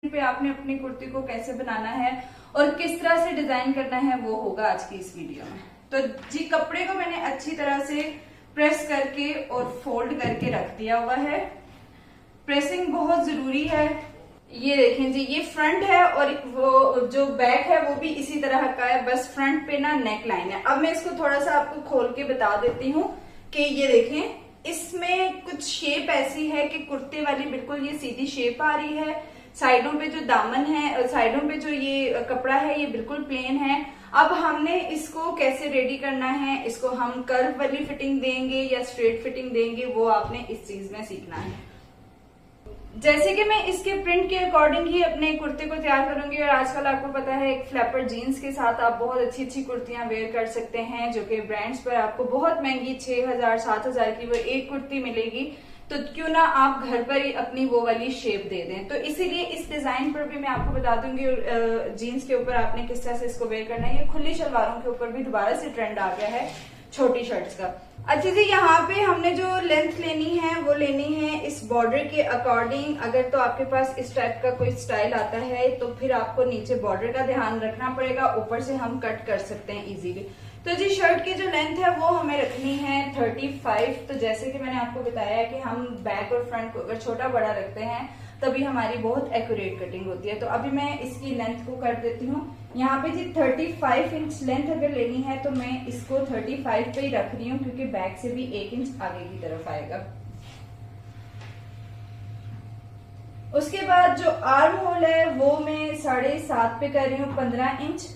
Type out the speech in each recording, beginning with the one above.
पे आपने अपनी कुर्ती को कैसे बनाना है और किस तरह से डिजाइन करना है वो होगा आज की इस वीडियो में। तो जी कपड़े को मैंने अच्छी तरह से प्रेस करके और फोल्ड करके रख दिया हुआ है। प्रेसिंग बहुत जरूरी है। ये देखें जी, ये फ्रंट है और वो जो बैक है वो भी इसी तरह का है, बस फ्रंट पे ना नेक लाइन है। अब मैं इसको थोड़ा सा आपको खोल के बता देती हूँ कि ये देखें, इसमें कुछ शेप ऐसी है कि कुर्ते वाली बिल्कुल ये सीधी शेप आ रही है। साइडों पे जो दामन है, साइडों पे जो ये कपड़ा है, ये बिल्कुल प्लेन है। अब हमने इसको कैसे रेडी करना है, इसको हम कर्व वाली फिटिंग देंगे या स्ट्रेट फिटिंग देंगे, वो आपने इस चीज में सीखना है। जैसे कि मैं इसके प्रिंट के अकॉर्डिंग ही अपने कुर्ते को तैयार करूंगी। और आजकल आपको पता है एक फ्लैपर जीन्स के साथ आप बहुत अच्छी अच्छी कुर्तियां वेयर कर सकते हैं, जो कि ब्रांड्स पर आपको बहुत महंगी 6,000 7,000 की वो एक कुर्ती मिलेगी। तो क्यों ना आप घर पर ही अपनी वो वाली शेप दे दें। तो इसीलिए इस डिजाइन पर भी मैं आपको बता दूंगी जीन्स के ऊपर आपने किस तरह से इसको वेयर करना है। ये खुली शलवारों के ऊपर भी दोबारा से ट्रेंड आ गया है, छोटी शर्ट्स का। अच्छा जी, यहाँ पे हमने जो लेंथ लेनी है वो लेनी है इस बॉर्डर के अकॉर्डिंग। अगर तो आपके पास इस टाइप का कोई स्टाइल आता है तो फिर आपको नीचे बॉर्डर का ध्यान रखना पड़ेगा, ऊपर से हम कट कर सकते हैं इजीली। तो जी शर्ट की जो लेंथ है वो हमें रखनी है 35। तो जैसे कि मैंने आपको बताया कि हम बैक और फ्रंट को अगर छोटा बड़ा रखते हैं तभी हमारी बहुत एक्यूरेट कटिंग होती है। तो अभी मैं इसकी लेंथ को कर देती हूँ। यहाँ पे जी 35 इंच लेंथ अगर लेनी है तो मैं इसको 35 पे ही रख रही हूँ, क्योंकि बैक से भी 1 इंच आगे की तरफ आएगा। उसके बाद जो आर्म होल है वो मैं 7.5 पे कर रही हूँ, 15 इंच।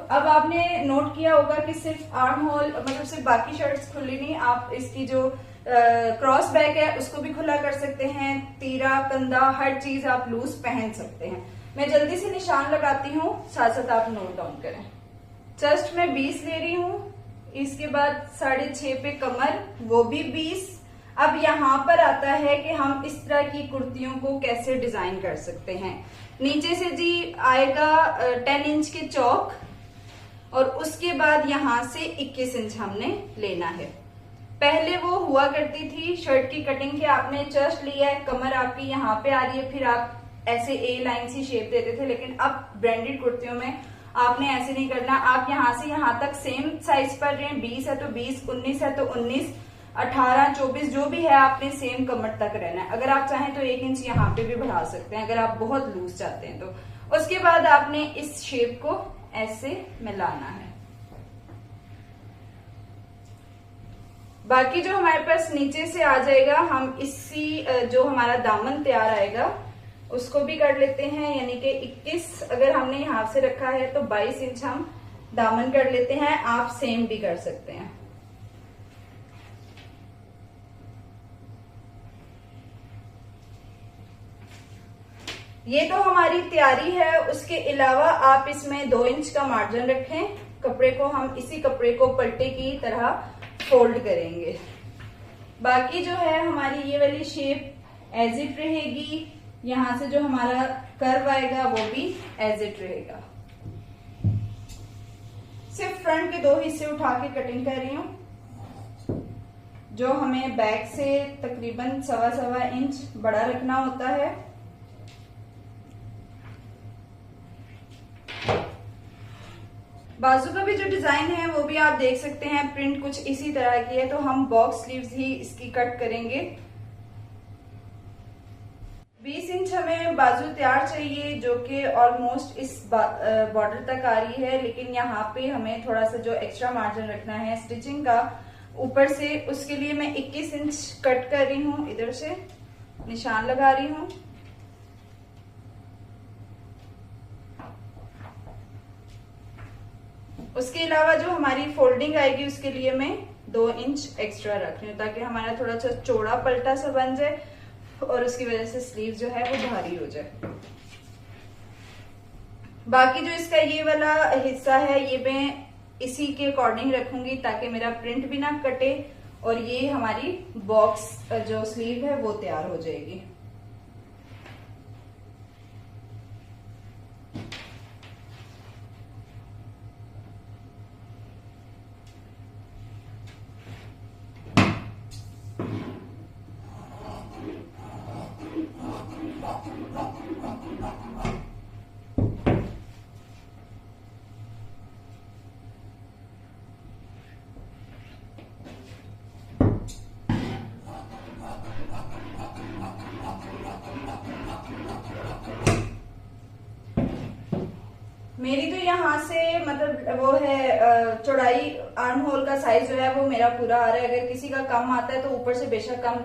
अब आपने नोट किया होगा कि सिर्फ आर्म होल मतलब सिर्फ बाकी शर्ट्स खुली नहीं, आप इसकी जो क्रॉस बैक है उसको भी खुला कर सकते हैं। तीरा कंधा हर चीज आप लूज पहन सकते हैं। मैं जल्दी से निशान लगाती हूँ, साथ साथ आप नोट डाउन करें। चेस्ट में 20 ले रही हूँ, इसके बाद 6.5 पे कमर, वो भी 20। अब यहाँ पर आता है कि हम इस तरह की कुर्तियों को कैसे डिजाइन कर सकते हैं। नीचे से जी आएगा 10 इंच के चौक और उसके बाद यहाँ से 21 इंच हमने लेना है। पहले वो हुआ करती थी शर्ट की कटिंग के आपने चेस्ट लिया है, कमर आपकी यहाँ पे आ रही है, फिर आप ऐसे ए लाइन सी शेप देते थे। लेकिन अब ब्रांडेड कुर्तियों में आपने ऐसे नहीं करना। आप यहाँ से यहाँ तक सेम साइज पर रहें, 20 है तो 20, 19 है तो 19, 18, 24 जो भी है आपने सेम कमर तक रहना है। अगर आप चाहें तो 1 इंच यहाँ पे भी बढ़ा सकते हैं अगर आप बहुत लूज चाहते हैं तो। उसके बाद आपने इस शेप को ऐसे मिलाना है। बाकी जो हमारे पास नीचे से आ जाएगा, हम इसी जो हमारा दामन तैयार आएगा उसको भी कर लेते हैं। यानी कि 21 अगर हमने यहाँ से रखा है तो 22 इंच हम दामन कर लेते हैं। आप सेम भी कर सकते हैं। ये तो हमारी तैयारी है। उसके अलावा आप इसमें 2 इंच का मार्जिन रखें। कपड़े को हम इसी कपड़े को पट्टे की तरह फोल्ड करेंगे। बाकी जो है हमारी ये वाली शेप एज इट रहेगी। यहां से जो हमारा कर्व आएगा वो भी एज इट रहेगा। सिर्फ फ्रंट के 2 हिस्से उठा के कटिंग कर रही हूं। जो हमें बैक से तकरीबन 1.25 इंच बड़ा रखना होता है। बाजू का भी जो डिजाइन है वो भी आप देख सकते हैं, प्रिंट कुछ इसी तरह की है। तो हम बॉक्स स्लीव्स ही इसकी कट करेंगे। 20 इंच हमें बाजू तैयार चाहिए, जो कि ऑलमोस्ट इस बॉर्डर तक आ रही है। लेकिन यहाँ पे हमें थोड़ा सा जो एक्स्ट्रा मार्जिन रखना है स्टिचिंग का ऊपर से, उसके लिए मैं 21 इंच कट कर रही हूँ। इधर से निशान लगा रही हूँ। उसके अलावा जो हमारी फोल्डिंग आएगी उसके लिए मैं 2 इंच एक्स्ट्रा रख रही हूँ, ताकि हमारा थोड़ा सा चौड़ा पलटा सा बन जाए और उसकी वजह से स्लीव जो है वो भारी हो जाए। बाकी जो इसका ये वाला हिस्सा है ये मैं इसी के अकॉर्डिंग रखूंगी, ताकि मेरा प्रिंट भी ना कटे और ये हमारी बॉक्स जो स्लीव है वो तैयार हो जाएगी। मेरी तो यहाँ से मतलब वो है चौड़ाई, आर्म होल का साइज जो है वो मेरा पूरा आ रहा है। अगर किसी का कम आता है तो ऊपर से बेशक कम